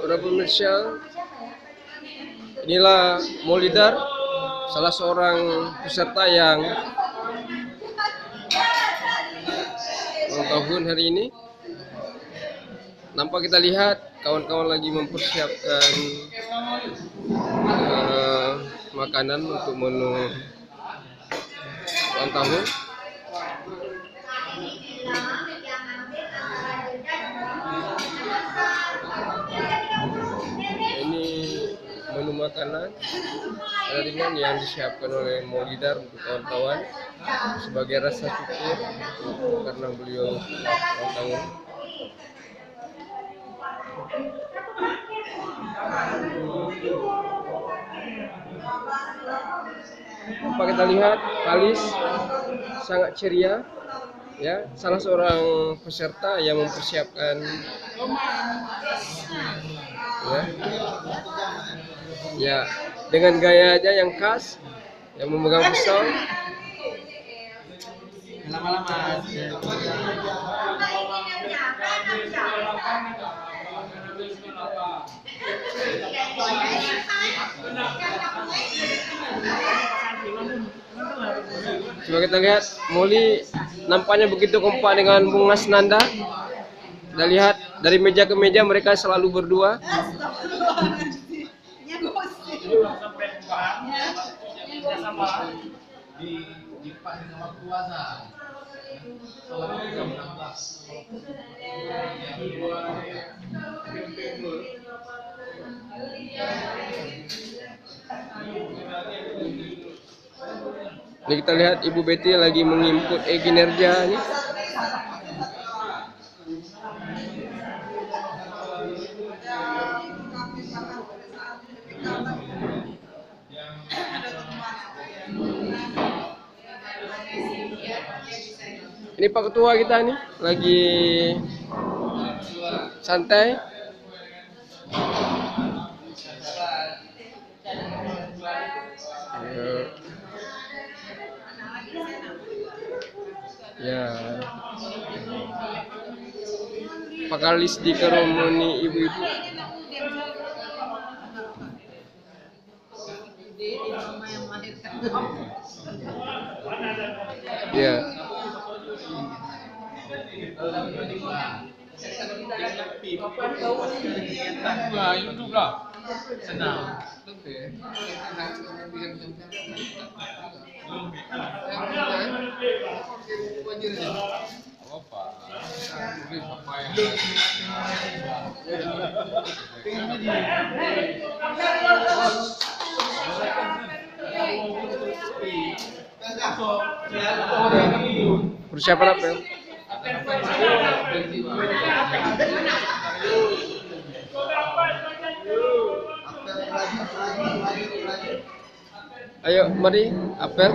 Para pemirsa, inilah Maulidar, salah seorang peserta yang ulang tahun hari ini. Nampak kita lihat kawan-kawan lagi mempersiapkan makanan untuk menu ulang tahun. Ini menu makanan ringan yang disiapkan oleh Maulidar untuk kawan-kawan sebagai rasa syukur karena beliau ulang tahun. Apa kita lihat Kalis sangat ceria, ya, salah seorang peserta yang mempersiapkan, ya, dengan gayanya yang khas, yang memegang pisau. Coba kita lihat, Molly nampaknya begitu kompak dengan Bung Asnanda. Kita lihat dari meja ke meja mereka selalu berdua. Ini kita lihat Ibu Betty lagi menginput kinerja nih. Ini Pak Ketua kita nih lagi santai. Ya. Pak Kalis di keromoni ibu-ibu. Ya. Hidup lah, senang. Persiapan apa ya? Ayo, mari apel.